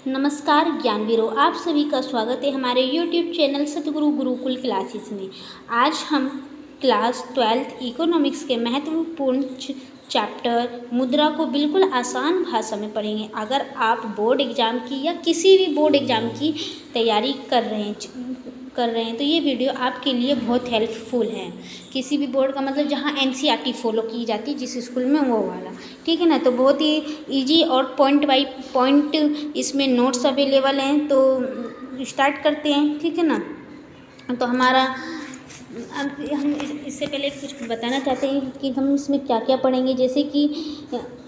नमस्कार ज्ञानवीरों, आप सभी का स्वागत है हमारे YouTube चैनल सतगुरु गुरुकुल क्लासेस में। आज हम क्लास 12th इकोनॉमिक्स के महत्वपूर्ण चैप्टर मुद्रा को बिल्कुल आसान भाषा में पढ़ेंगे। अगर आप बोर्ड एग्ज़ाम की या किसी भी बोर्ड एग्ज़ाम की तैयारी कर रहे हैं तो ये वीडियो आपके लिए बहुत हेल्पफुल है। किसी भी बोर्ड का मतलब जहाँ NCERT फॉलो की जाती है जिस स्कूल में, वो वाला, ठीक है ना। तो बहुत ही इजी और पॉइंट बाय पॉइंट इसमें नोट्स अवेलेबल हैं। तो स्टार्ट करते हैं, ठीक है ना। तो हमारा हम इससे पहले कुछ बताना चाहते हैं कि हम इसमें क्या क्या पढ़ेंगे। जैसे कि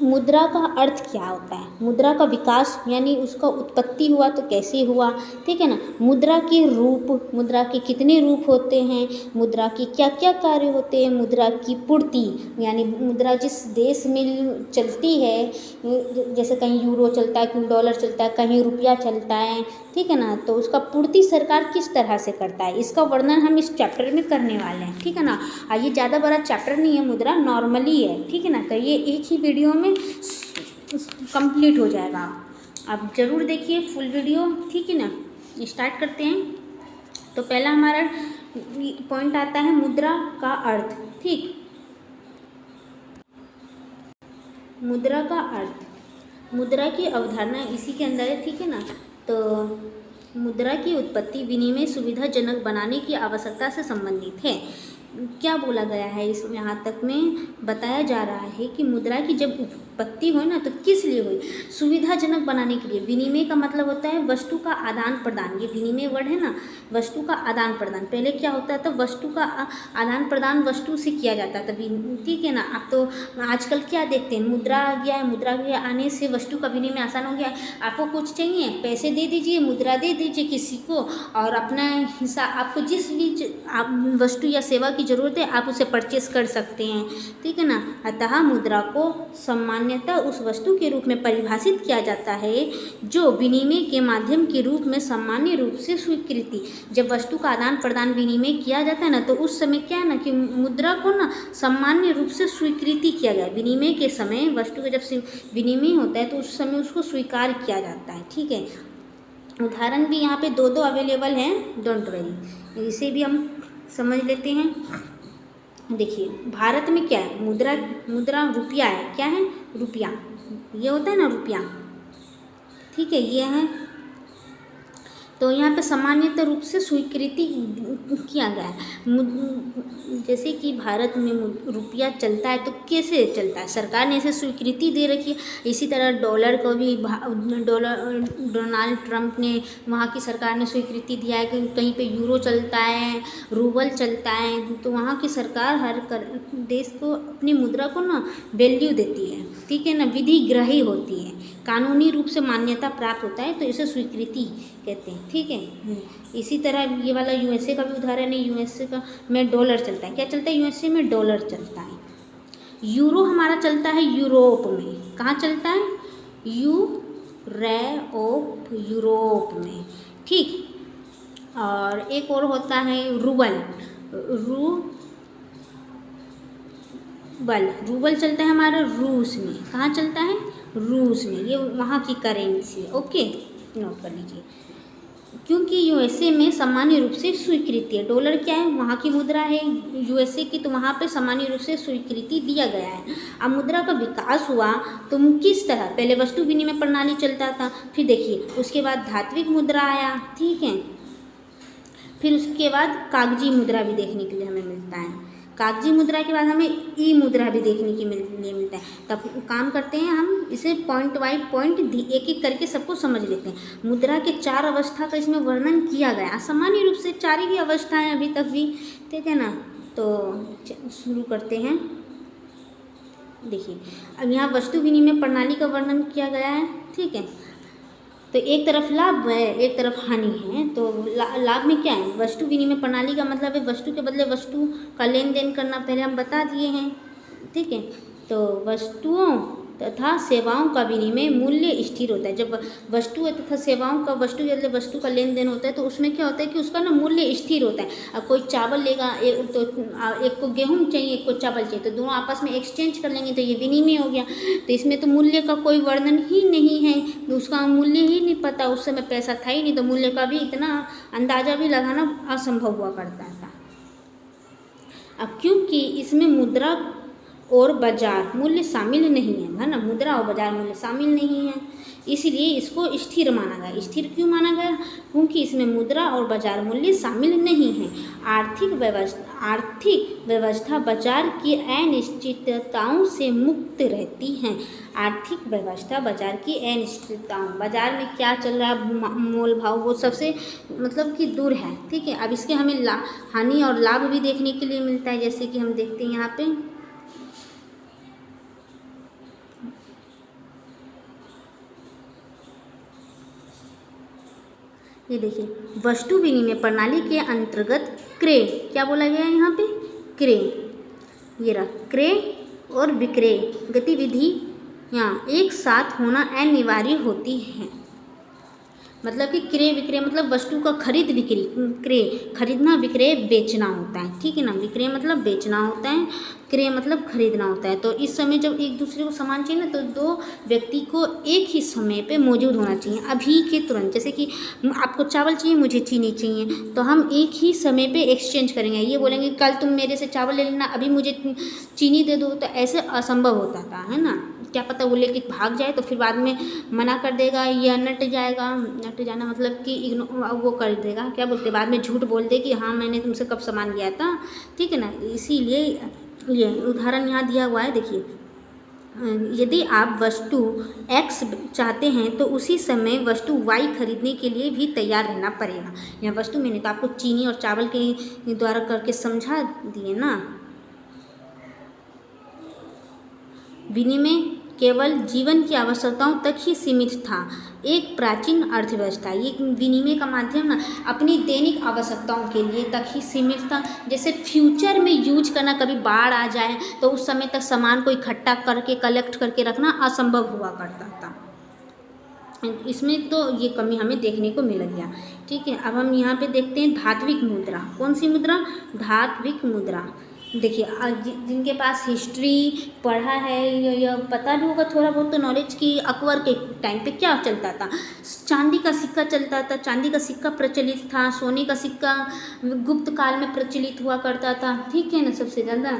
मुद्रा का अर्थ क्या होता है, मुद्रा का विकास यानी उसका उत्पत्ति हुआ तो कैसे हुआ, ठीक है ना। मुद्रा के रूप, मुद्रा के कितने रूप होते हैं, मुद्रा के क्या क्या कार्य होते हैं, मुद्रा की पूर्ति यानी मुद्रा जिस देश में चलती है, जैसे कहीं यूरो चलता है, कहीं डॉलर चलता है, कहीं रुपया चलता है, ठीक है ना। तो उसका पूर्ति सरकार किस तरह से करता है, इसका वर्णन हम इस चैप्टर में करने वाले हैं, ठीक है ना। ये ज़्यादा बड़ा चैप्टर नहीं है, मुद्रा नॉर्मली है, ठीक है ना। तो ये एक ही वीडियो में कंप्लीट हो जाएगा। आप ज़रूर देखिए फुल वीडियो, ठीक है ना। स्टार्ट करते हैं। तो पहला हमारा पॉइंट आता है मुद्रा का अर्थ, ठीक। मुद्रा का अर्थ, मुद्रा की अवधारणा इसी के अंदर है, ठीक है ना। तो मुद्रा की उत्पत्ति विनिमय सुविधाजनक बनाने की आवश्यकता से संबंधित है। क्या बोला गया है इसमें, यहाँ तक में बताया जा रहा है कि मुद्रा की जब उत्पत्ति हो ना तो किस लिए हुई, सुविधाजनक बनाने के लिए। विनिमय का मतलब होता है वस्तु का आदान प्रदान, ये विनिमय वर्ड है ना, वस्तु का आदान प्रदान। पहले क्या होता था, वस्तु का आदान प्रदान वस्तु से किया जाता था, ठीक है ना। अब तो आजकल क्या देखते हैं, मुद्रा आ गया है, मुद्रा के आने से वस्तु का विनिमय आसान हो गया है। आपको कुछ चाहिए, पैसे दे दीजिए, मुद्रा दे दीजिए किसी को, और अपना हिसाब, आपको जिस भी वस्तु या सेवा की ज़रूरत है आप उसे परचेस कर सकते हैं, ठीक है ना। अतः मुद्रा को सामान्यतः उस वस्तु के रूप में परिभाषित किया जाता है जो विनिमय के माध्यम के रूप में सामान्य रूप से स्वीकृति। जब वस्तु का आदान प्रदान विनिमय किया जाता है ना, तो उस समय क्या है ना कि मुद्रा को ना सामान्य रूप से स्वीकृति किया गया। विनिमय के समय वस्तु का जब विनिमय होता है तो उस समय उसको स्वीकार किया जाता है, ठीक है। उदाहरण भी यहाँ पे दो अवेलेबल हैं, डोंट वरी, इसे भी हम समझ लेते हैं। देखिए भारत में क्या है, मुद्रा रुपया है, क्या है, रुपया, ये होता है ना रुपया, ठीक है, ये है। तो यहाँ पे सामान्यतः रूप से स्वीकृति किया गया है। जैसे कि भारत में रुपया चलता है तो कैसे चलता है, सरकार ने इसे स्वीकृति दे रखी है। इसी तरह डॉलर को भी डोनाल्ड ट्रंप ने, वहाँ की सरकार ने स्वीकृति दिया है कि कहीं पे यूरो चलता है, रूबल चलता है। तो वहाँ की सरकार हर देश को अपनी मुद्रा को ना वैल्यू देती है, ठीक है ना, विधिग्राही होती है, कानूनी रूप से मान्यता प्राप्त होता है, तो इसे स्वीकृति कहते हैं, ठीक है। इसी तरह ये वाला USA का भी उदाहरण है। USA का में डॉलर चलता है, क्या चलता है, USA में डॉलर चलता है। यूरो हमारा चलता है यूरोप में, कहाँ चलता है, यूरोप में, ठीक। और एक और होता है रूबल, रूबल चलता है हमारा रूस में, कहाँ चलता है, रूस में, ये वहाँ की करेंसी है, ओके, नोट कर लीजिए। क्योंकि USA में सामान्य रूप से स्वीकृति है, डॉलर क्या है, वहाँ की मुद्रा है USA की, तो वहाँ पे सामान्य रूप से स्वीकृति दिया गया है। अब मुद्रा का विकास हुआ तो किस तरह, पहले वस्तु विनिमय प्रणाली चलता था, फिर देखिए उसके बाद धात्विक मुद्रा आया, ठीक है, फिर उसके बाद कागजी मुद्रा भी देखने के लिए हमें मिलता है। कागजी मुद्रा के बाद हमें ई मुद्रा भी देखने के लिए मिलता है। तब काम करते हैं हम इसे पॉइंट बाय पॉइंट एक एक करके सबको समझ लेते हैं। मुद्रा के 4 अवस्था का इसमें वर्णन किया गया, सामान्य रूप से 4 ही अवस्थाएं अभी तक भी, ठीक है ना। तो शुरू करते हैं। देखिए अब यहाँ वस्तु विनिमय प्रणाली का वर्णन किया गया है, ठीक है। तो एक तरफ लाभ है, एक तरफ हानि है। तो लाभ में क्या है, वस्तु विनिमय प्रणाली का मतलब है वस्तु के बदले वस्तु का लेन देन करना, पहले हम बता दिए हैं, ठीक है। तो वस्तुओं तथा सेवाओं का विनिमय मूल्य स्थिर होता है। जब वस्तु तथा सेवाओं का वस्तु का लेन देन होता है तो उसमें क्या होता है कि उसका ना मूल्य स्थिर होता है। अब कोई चावल लेगा, एक को गेहूँ चाहिए, एक को चावल चाहिए, तो दोनों आपस में एक्सचेंज कर लेंगे, तो ये विनिमय हो गया। तो इसमें तो मूल्य का कोई वर्णन ही नहीं है, तो उसका मूल्य ही नहीं पता, उस समय पैसा था ही नहीं, तो मूल्य का भी इतना अंदाजा भी लगाना असंभव हुआ करता था। अब क्योंकि इसमें मुद्रा और बाजार मूल्य शामिल नहीं है ना, मुद्रा और बाजार मूल्य शामिल नहीं है, इसलिए इसको स्थिर माना गया। स्थिर क्यों माना गया? क्योंकि इसमें मुद्रा और बाजार मूल्य शामिल नहीं है। आर्थिक व्यवस्था बाजार की अनिश्चितताओं से मुक्त रहती है। आर्थिक व्यवस्था बाजार की अनिश्चितताओं, बाजार में क्या चल रहा है, मोल भाव, वो सबसे मतलब कि दूर है। ठीक है, अब इसके हमें हानि और लाभ भी देखने के लिए मिलता है, जैसे कि हम देखते हैं यहाँ पे, ये देखिए, वस्तु विनिमय प्रणाली के अंतर्गत क्रय, क्या बोला गया है यहाँ पे? क्रय, ये रहा क्रय और विक्रय गतिविधि यहाँ एक साथ होना अनिवार्य होती है। मतलब कि क्रय विक्रय मतलब वस्तु का खरीद बिक्री, क्रय खरीदना, विक्रय बेचना होता है। ठीक है ना, विक्रय मतलब बेचना होता है, क्रय मतलब खरीदना होता है। तो इस समय जब एक दूसरे को सामान चाहिए ना, तो दो व्यक्ति को एक ही समय पे मौजूद होना चाहिए, अभी के तुरंत। जैसे कि आपको चावल चाहिए, मुझे चीनी चाहिए, तो हम एक ही समय पे एक्सचेंज करेंगे। ये बोलेंगे कल तुम मेरे से चावल ले लेना, अभी मुझे चीनी दे दो, तो ऐसे असंभव होता था, है ना। क्या पता वो लेके भाग जाए तो फिर बाद में मना कर देगा, या नट जाना मतलब कि वो कर देगा, क्या बोलते, बाद में झूठ बोल दे कि हाँ मैंने तुमसे कब सामान लिया था। ठीक है ना, इसीलिए ये उदाहरण यहाँ दिया हुआ है। देखिए, यदि आप वस्तु X चाहते हैं तो उसी समय वस्तु Y खरीदने के लिए भी तैयार रहना पड़ेगा। यह वस्तु मैंने तो आपको चीनी और चावल के द्वारा करके समझा दिए ना। विनिमय केवल जीवन की आवश्यकताओं तक ही सीमित था। एक प्राचीन अर्थव्यवस्था, ये विनिमय का माध्यम ना अपनी दैनिक आवश्यकताओं के लिए तक ही सीमित था। जैसे फ्यूचर में यूज करना, कभी बाढ़ आ जाए तो उस समय तक सामान को इकट्ठा करके कलेक्ट करके रखना असंभव हुआ करता था। इसमें तो ये कमी हमें देखने को मिल गया। ठीक है, अब हम यहाँ पे देखते हैं धात्विक मुद्रा। कौन सी मुद्रा? धात्विक मुद्रा। देखिए, जिनके पास हिस्ट्री पढ़ा है या पता भी होगा थोड़ा बहुत तो नॉलेज की, अकबर के टाइम पे क्या चलता था? चांदी का सिक्का चलता था, चांदी का सिक्का प्रचलित था, सोने का सिक्का गुप्त काल में प्रचलित हुआ करता था। ठीक है ना, सबसे ज़्यादा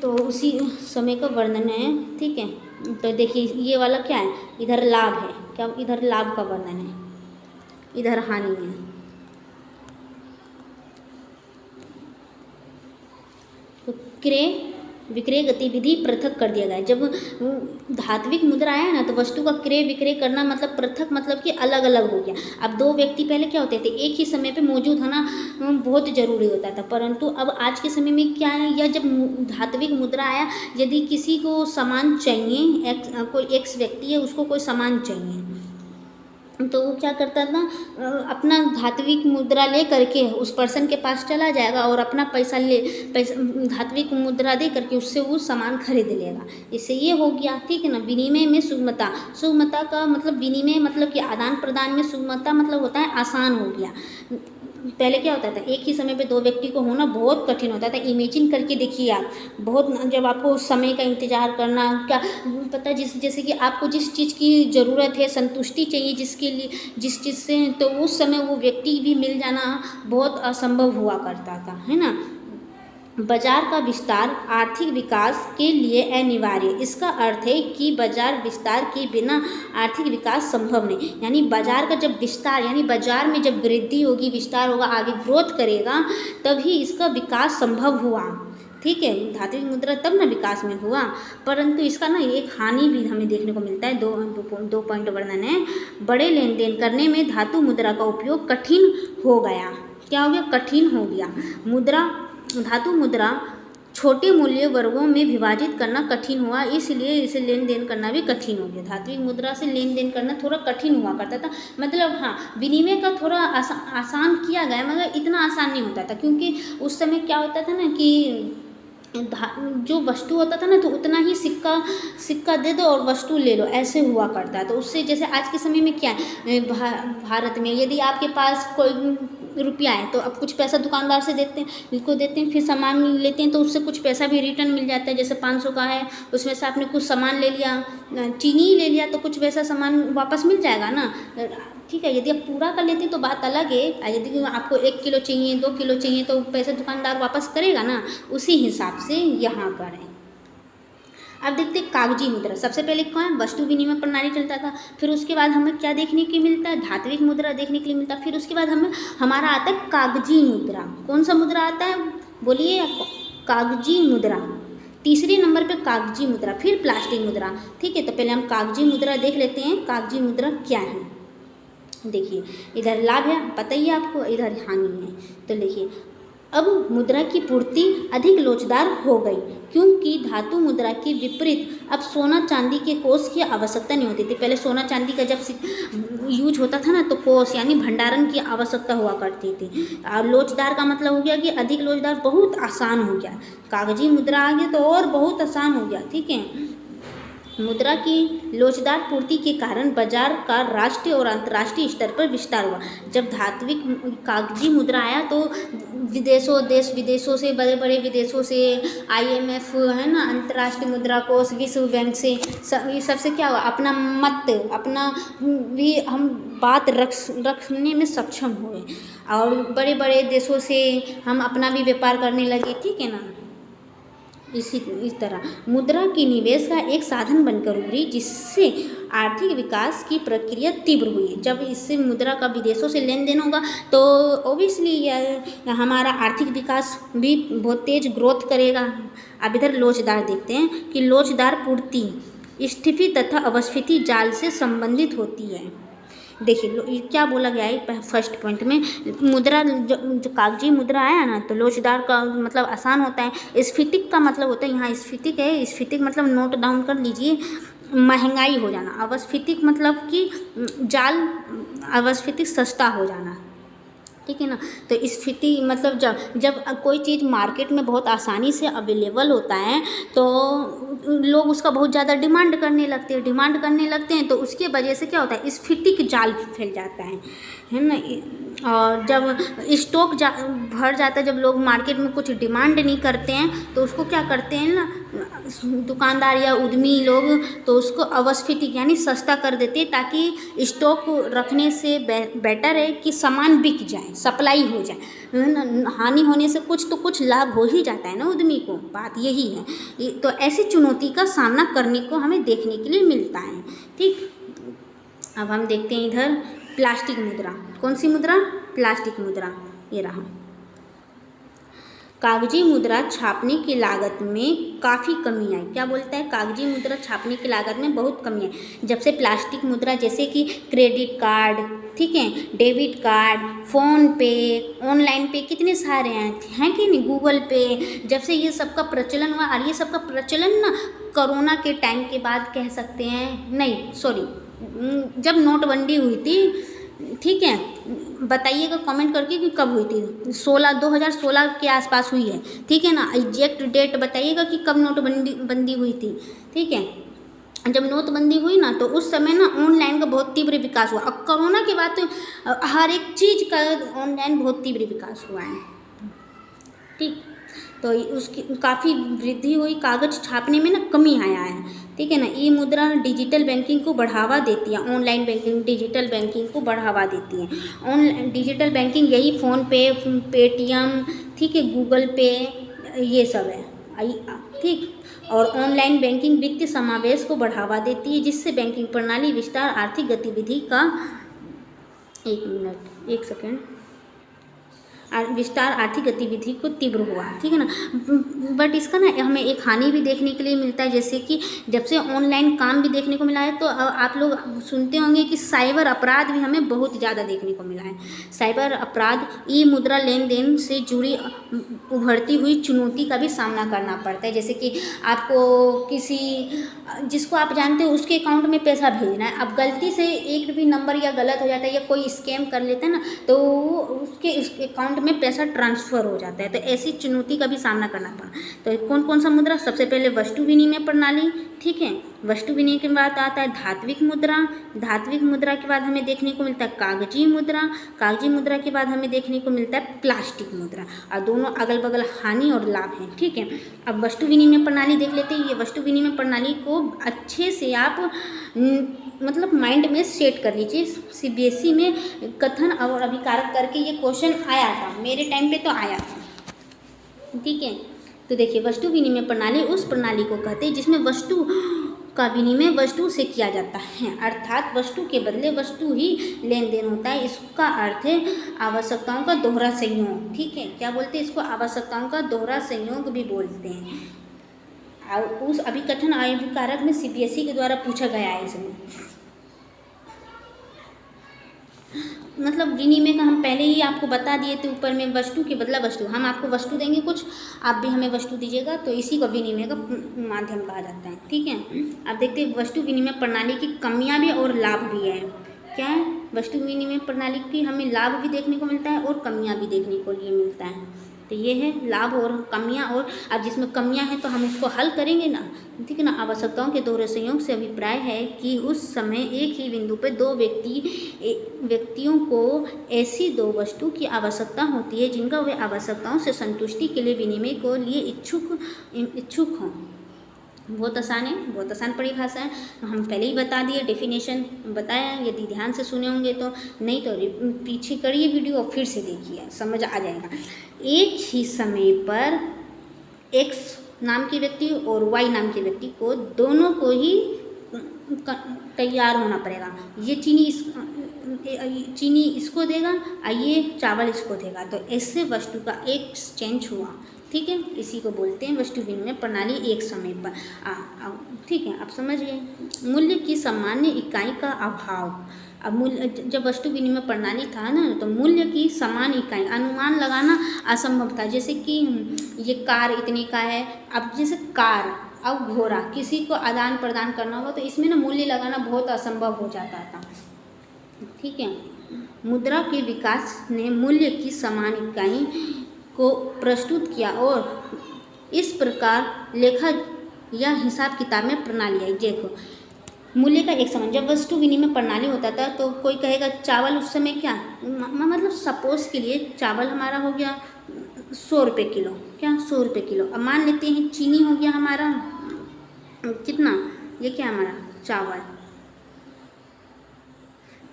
तो उसी समय का वर्णन है। ठीक है, तो देखिए ये वाला क्या है, इधर लाभ है, क्या इधर लाभ का वर्णन है, इधर हानि है। तो क्रय विक्रय गतिविधि पृथक कर दिया गया। जब धात्विक मुद्रा आया ना, तो वस्तु का क्रय विक्रय करना मतलब पृथक, मतलब कि अलग अलग हो गया। अब दो व्यक्ति पहले क्या होते थे, एक ही समय पे मौजूद होना बहुत ज़रूरी होता था, परंतु अब आज के समय में क्या है, या जब धात्विक मुद्रा आया, यदि किसी को सामान चाहिए, कोई एक्स व्यक्ति है, उसको कोई सामान चाहिए, तो वो क्या करता था, अपना धात्विक मुद्रा ले करके उस पर्सन के पास चला जाएगा और अपना पैसा धात्विक मुद्रा दे करके उससे वो सामान खरीद लेगा। इससे ये हो गया। ठीक है ना, विनिमय में सुगमता का मतलब, विनिमय मतलब कि आदान प्रदान में सुगमता मतलब होता है आसान हो गया। पहले क्या होता था, एक ही समय पे दो व्यक्ति को होना बहुत कठिन होता था। इमेजिन करके देखिए आप, बहुत जब आपको समय का इंतज़ार करना, क्या पता जैसे कि आपको जिस चीज़ की ज़रूरत है, संतुष्टि चाहिए जिसके लिए, जिस चीज़ से, तो उस समय वो व्यक्ति भी मिल जाना बहुत असंभव हुआ करता था, है ना। बाजार का विस्तार आर्थिक विकास के लिए अनिवार्य। इसका अर्थ है कि बाजार विस्तार के बिना आर्थिक विकास संभव नहीं। यानी बाजार का जब विस्तार, यानी बाजार में जब वृद्धि होगी, विस्तार होगा, आगे ग्रोथ करेगा, तभी इसका विकास संभव हुआ। ठीक है, धात्विक मुद्रा तब ना विकास में हुआ। परंतु इसका ना एक हानि भी हमें देखने को मिलता है। दो पॉइंट वर्णन है। बड़े लेन देन करने में धातु मुद्रा का उपयोग कठिन हो गया। क्या हो गया? कठिन हो गया। धातु मुद्रा छोटे मूल्य वर्गों में विभाजित करना कठिन हुआ, इसलिए इसे लेन देन करना भी कठिन हो गया। धात्विक मुद्रा से लेन देन करना थोड़ा कठिन हुआ करता था। मतलब हाँ, विनिमय का थोड़ा आसान किया गया, मगर इतना आसान नहीं होता था, क्योंकि उस समय क्या होता था ना कि जो वस्तु होता था ना, तो उतना ही सिक्का दे दो और वस्तु ले लो, ऐसे हुआ करता है। तो उससे जैसे आज के समय में क्या है, भारत में यदि आपके पास कोई रुपया है तो अब कुछ पैसा दुकानदार से देते हैं, फिर सामान लेते हैं तो उससे कुछ पैसा भी रिटर्न मिल जाता है। जैसे 500 का है, उसमें से आपने कुछ सामान ले लिया, चीनी ही ले लिया, तो कुछ पैसा सामान वापस मिल जाएगा ना। ठीक है, यदि आप पूरा कर लेते हैं तो बात अलग है। यदि आपको 1 किलो चाहिए, 2 किलो चाहिए, तो पैसे दुकानदार वापस करेगा ना, उसी हिसाब से यहाँ करें। अब देखते हैं कागजी मुद्रा। सबसे पहले कौन वस्तु विनिमय प्रणाली चलता था, फिर उसके बाद हमें क्या देखने के मिलता है, धात्विक मुद्रा देखने के लिए मिलता है। फिर उसके बाद हमारा आता है कागजी मुद्रा। कौन सा मुद्रा आता है, बोलिए आपको, कागजी मुद्रा। तीसरे नंबर पे कागजी मुद्रा, फिर प्लास्टिक मुद्रा। ठीक है, तो पहले हम कागजी मुद्रा देख लेते हैं, कागजी मुद्रा क्या है। देखिए, इधर लाभ है, पता ही है आपको, इधर हानि है। तो देखिए, अब मुद्रा की पूर्ति अधिक लोचदार हो गई, क्योंकि धातु मुद्रा के विपरीत अब सोना चांदी के कोष की आवश्यकता नहीं होती थी। पहले सोना चांदी का जब यूज होता था ना, तो कोष यानी भंडारण की आवश्यकता हुआ करती थी। और लोचदार का मतलब हो गया कि अधिक लोचदार, बहुत आसान हो गया। कागजी मुद्रा आ गया तो और बहुत आसान हो गया। ठीक है, मुद्रा की लोचदार पूर्ति के कारण बाजार का राष्ट्रीय और अंतर्राष्ट्रीय स्तर पर विस्तार हुआ। जब धात्विक कागजी मुद्रा आया तो देश विदेशों से, बड़े बड़े विदेशों से, IMF है ना, अंतर्राष्ट्रीय मुद्रा कोष, विश्व बैंक से, ये सबसे क्या हुआ, अपना भी हम बात रखने में सक्षम हुए, और बड़े बड़े देशों से हम अपना भी व्यापार करने लगे। ठीक है ना। इस तरह मुद्रा की निवेश का एक साधन बनकर उभरी, जिससे आर्थिक विकास की प्रक्रिया तीव्र हुई। जब इससे मुद्रा का विदेशों से लेन देन होगा तो ओबियसली हमारा आर्थिक विकास भी बहुत तेज ग्रोथ करेगा। अब इधर लोचदार देखते हैं कि लोचदार पूर्ति स्थिति तथा अवस्थिति जाल से संबंधित होती है। देखिए क्या बोला गया है फर्स्ट पॉइंट में, मुद्रा जो कागजी मुद्रा आया ना, तो लोचदार का मतलब आसान होता है। स्फीतिक का मतलब होता है, यहाँ स्फीतिक है, स्फीतिक मतलब नोट डाउन कर लीजिए, महंगाई हो जाना। अवस्थितिक मतलब कि जाल, अवस्थितिक सस्ता हो जाना। ठीक है ना। तो स्फीति मतलब जब कोई चीज़ मार्केट में बहुत आसानी से अवेलेबल होता है तो लोग उसका बहुत ज़्यादा डिमांड करने लगते हैं, तो उसके वजह से क्या होता है, स्फीतिक जाल फैल जाता है ना। और जब स्टॉक भर जाता है, जब लोग मार्केट में कुछ डिमांड नहीं करते हैं, तो उसको क्या करते हैं ना, दुकानदार या उद्यमी लोग, तो उसको अवस्थिति यानी सस्ता कर देते हैं, ताकि स्टॉक रखने से बेटर है कि सामान बिक जाए, सप्लाई हो जाए। हानि होने से कुछ लाभ हो ही जाता है ना उद्यमी को, बात यही है। तो ऐसी चुनौती का सामना करने को हमें देखने के लिए मिलता है। ठीक, अब हम देखते हैं इधर प्लास्टिक मुद्रा। कौन सी मुद्रा, प्लास्टिक मुद्रा, ये रहा। कागजी मुद्रा छापने की लागत में काफ़ी कमी आई। क्या बोलता है, कागजी मुद्रा छापने की लागत में बहुत कमी है जब से प्लास्टिक मुद्रा, जैसे कि क्रेडिट कार्ड, ठीक है, डेबिट कार्ड, फ़ोन पे, ऑनलाइन पे, कितने सारे हैं कि नहीं, गूगल पे, जब से ये सबका प्रचलन हुआ। और ये सबका प्रचलन ना कोरोना के टाइम के बाद कह सकते हैं, नहीं सॉरी, जब नोटबंदी हुई थी। ठीक है, बताइएगा कमेंट करके कि कब हुई थी। 2016 के आसपास हुई है। ठीक है ना, एग्जैक्ट डेट बताइएगा कि कब नोटबंदी हुई थी। ठीक है, जब नोटबंदी हुई ना, तो उस समय ना ऑनलाइन का बहुत तीव्र विकास हुआ। अब कोरोना के बाद तो हर एक चीज़ का ऑनलाइन बहुत तीव्र विकास हुआ है। ठीक, तो उसकी काफ़ी वृद्धि हुई, कागज़ छापने में ना कमी आया है। ठीक है ना। ई मुद्रा डिजिटल बैंकिंग को बढ़ावा देती है, ऑनलाइन बैंकिंग डिजिटल बैंकिंग को बढ़ावा देती है। ऑनलाइन डिजिटल बैंकिंग यही फ़ोनपे, पेटीएम, ठीक है, गूगल पे, ये सब है। ठीक, और ऑनलाइन बैंकिंग वित्तीय समावेश को बढ़ावा देती है, जिससे बैंकिंग प्रणाली विस्तार, आर्थिक गतिविधि का एक सेकेंड विस्तार, आर्थिक गतिविधि को तीव्र हुआ। ठीक है ना। बट इसका ना हमें एक हानि भी देखने के लिए मिलता है, जैसे कि जब से ऑनलाइन काम भी देखने को मिला है, तो आप लोग सुनते होंगे कि साइबर अपराध भी हमें बहुत ज़्यादा देखने को मिला है। साइबर अपराध ई मुद्रा लेन देन से जुड़ी उभरती हुई चुनौती का भी सामना करना पड़ता है। जैसे कि आपको किसी, जिसको आप जानते हो, उसके अकाउंट में पैसा भेजना है, अब गलती से एक भी नंबर या गलत हो जाता है या कोई स्कैम कर लेता है ना, तो उसके अकाउंट में पैसा ट्रांसफ़र हो जाता है। तो ऐसी चुनौती का भी सामना करना पड़ा। तो कौन कौन सा मुद्रा? सबसे पहले वस्तु विनिमय प्रणाली, ठीक है। वस्तु विनिमय के बाद आता है धात्विक मुद्रा। धात्विक मुद्रा के बाद हमें देखने को मिलता है कागजी मुद्रा। कागजी मुद्रा के बाद हमें देखने को मिलता है प्लास्टिक मुद्रा। और दोनों अगल बगल हानि और लाभ हैं, ठीक है। अब वस्तु विनिमय प्रणाली देख लेते हैं। ये वस्तु विनिमय प्रणाली को अच्छे से आप मतलब माइंड में सेट कर लीजिए। सीबीएसई में कथन और अभिकारक करके ये क्वेश्चन आया था, मेरे टाइम पे तो आया था, ठीक है। तो देखिए, वस्तु विनिमय प्रणाली उस प्रणाली को कहते हैं जिसमें वस्तु का विनिमय वस्तु से किया जाता है, अर्थात वस्तु के बदले वस्तु ही लेन देन होता है। इसका अर्थ है आवश्यकताओं का दोहरा संयोग, ठीक है। क्या बोलते हैं इसको? आवश्यकताओं का दोहरा संयोग भी बोलते हैं। और उस अभिकथन अभिकारक में सीबीएसई के द्वारा पूछा गया है इसमें। मतलब विनिमय का हम पहले ही आपको बता दिए थे ऊपर में, वस्तु के बदला वस्तु। हम आपको वस्तु देंगे कुछ, आप भी हमें वस्तु दीजिएगा, तो इसी को विनिमय का माध्यम कहा जाता है, ठीक है। अब देखते हैं वस्तु विनिमय प्रणाली की कमियां भी और लाभ भी है। क्या है? वस्तु विनिमय प्रणाली की हमें लाभ भी देखने को मिलता है और कमियां भी देखने को लिए मिलता है। तो ये है लाभ और कमियां। और अब जिसमें कमियां हैं तो हम उसको हल करेंगे ना, ठीक है ना। आवश्यकताओं के दोहरे संयोग से अभिप्राय है कि उस समय एक ही बिंदु पर दो व्यक्तियों को ऐसी दो वस्तु की आवश्यकता होती है जिनका वे आवश्यकताओं से संतुष्टि के लिए विनिमय को लिए इच्छुक हों। बहुत आसान है, बहुत आसान परिभाषा है। हम पहले ही बता दिए, डेफिनेशन बताया, यदि ध्यान से सुने होंगे तो। नहीं तो पीछे करिए वीडियो और फिर से देखिए, समझ आ जाएगा। एक ही समय पर X नाम के व्यक्ति और Y नाम के व्यक्ति को, दोनों को ही तैयार होना पड़ेगा। ये चीनी इसको देगा और ये चावल इसको देगा, तो ऐसे वस्तु का एक्सचेंज हुआ, ठीक है। इसी को बोलते हैं वस्तु विनिमय प्रणाली एक समय पर। ठीक है, आप समझिए। मूल्य की सामान्य इकाई का अभाव। अब मूल्य, जब वस्तु विनिमय प्रणाली था ना, तो मूल्य की समान इकाई अनुमान लगाना असंभव था। जैसे कि ये कार इतने का है, अब जैसे कार और घोड़ा किसी को आदान प्रदान करना होगा तो इसमें ना मूल्य लगाना बहुत असंभव हो जाता था, ठीक है। मुद्रा के विकास ने मूल्य की समान इकाई को प्रस्तुत किया और इस प्रकार लेखा या हिसाब किताब में प्रणाली आई। देखो, मूल्य का एक समान, जब वस्तु विनिमय प्रणाली होता था तो कोई कहेगा चावल उस समय क्या, मतलब सपोज के लिए चावल हमारा हो गया 100 रुपये किलो, क्या 100 रुपये किलो। अब मान लेते हैं चीनी हो गया हमारा कितना, ये क्या हमारा चावल,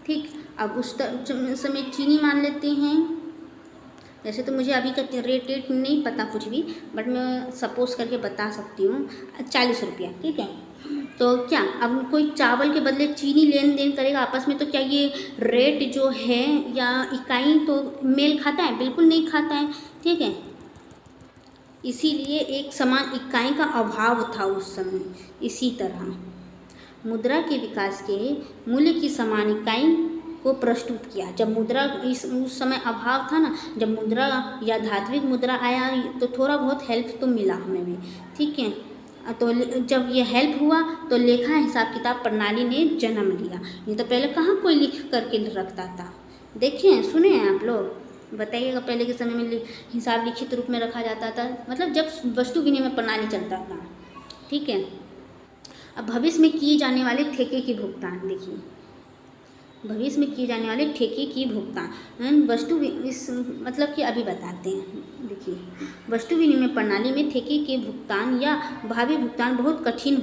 ठीक। अब उस समय चीनी मान लेते हैं, वैसे तो मुझे अभी का रेट नहीं पता कुछ भी, बट मैं सपोज करके बता सकती हूँ 40 रुपया, ठीक है। तो क्या अब कोई चावल के बदले चीनी लेन देन करेगा आपस में, तो क्या ये रेट जो है या इकाई तो मेल खाता है? बिल्कुल नहीं खाता है, ठीक है। इसीलिए एक समान इकाई का अभाव था उस समय। इसी तरह मुद्रा के विकास के मूल्य की समान इकाई को प्रस्तुत किया। जब मुद्रा उस समय अभाव था ना, जब मुद्रा या धात्विक मुद्रा आया तो थोड़ा बहुत हेल्प तो मिला हमें भी, ठीक है। तो जब ये हेल्प हुआ तो लेखा हिसाब किताब प्रणाली ने जन्म लिया। नहीं तो पहले कहाँ कोई लिख करके रखता था। देखिए, सुने हैं आप लोग, बताइएगा। पहले के समय में हिसाब लिखित रूप में रखा जाता था, मतलब जब वस्तु विनिमय प्रणाली चलता था, ठीक है। अब भविष्य में किए जाने वाले ठेके की भुगतान देखिए, भविष्य में किए जाने वाले ठेके की भुगतान वस्तु इस मतलब कि अभी बताते हैं। देखिए, वस्तु विनिमय प्रणाली में ठेके के भुगतान या भावी भुगतान बहुत कठिन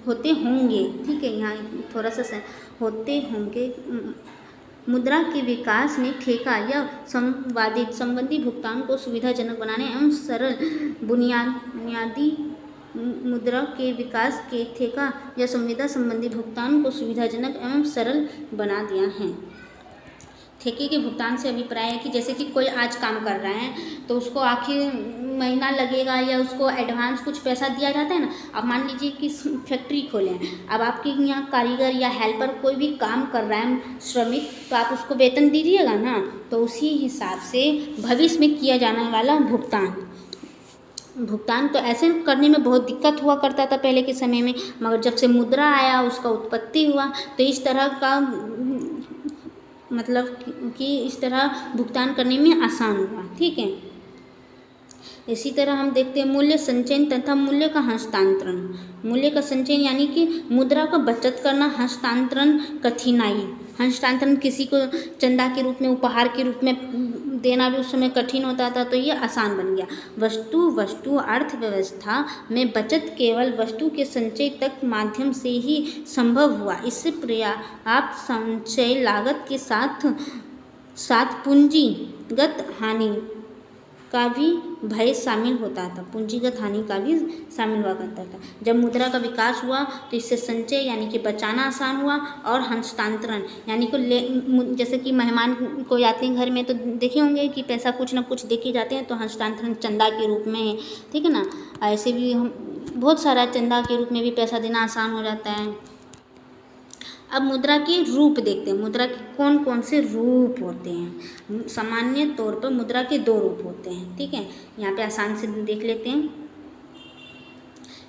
होते होंगे, ठीक है। यहाँ थोड़ा सा होते होंगे। मुद्रा के विकास ने ठेका या संबंधी भुगतान को सुविधाजनक बनाने एवं सरल बुनियादी मुद्रा के विकास के ठेका या संविदा संबंधी भुगतान को सुविधाजनक एवं सरल बना दिया है। ठेके के भुगतान से अभिप्राय है कि जैसे कि कोई आज काम कर रहा है तो उसको आखिर महीना लगेगा या उसको एडवांस कुछ पैसा दिया जाता है ना। अब मान लीजिए कि फैक्ट्री खोले हैं, अब आपके यहाँ कारीगर या हेल्पर कोई भी काम कर रहा है श्रमिक, तो आप उसको वेतन दीजिएगा ना। तो उसी हिसाब से भविष्य में किया जाने वाला भुगतान तो ऐसे करने में बहुत दिक्कत हुआ करता था पहले के समय में, मगर जब से मुद्रा आया, उसका उत्पत्ति हुआ, तो इस तरह का मतलब कि इस तरह भुगतान करने में आसान हुआ। ठीक है, इसी तरह हम देखते हैं मूल्य संचयन तथा मूल्य का हस्तांतरण। मूल्य का संचयन यानी कि मुद्रा का बचत करना, हस्तांतरण कठिनाई। हस्तांतरण किसी को चंदा के रूप में, उपहार के रूप में देना भी उस समय कठिन होता था, तो ये आसान बन गया। वस्तु अर्थव्यवस्था में बचत केवल वस्तु के संचय तक माध्यम से ही संभव हुआ। इससे पर्याप्त संचय लागत के साथ साथ पूंजीगत हानि का भी भय शामिल होता था। पूंजीगत हानि का भी शामिल हुआ करता था। जब मुद्रा का विकास हुआ तो इससे संचय यानी कि बचाना आसान हुआ, और हस्तांतरण यानी कि जैसे कि मेहमान कोई आते हैं घर में तो देखे होंगे कि पैसा कुछ ना कुछ दे के जाते हैं, तो हस्तांतरण चंदा के रूप में, ठीक है ना। ऐसे भी हम बहुत सारा चंदा के रूप में भी पैसा देना आसान हो जाता है। अब मुद्रा के रूप देखते हैं। मुद्रा के कौन कौन से रूप होते हैं। सामान्य तौर पर मुद्रा के 2 रूप होते हैं। ठीक है, यहाँ पे आसान से देख लेते हैं।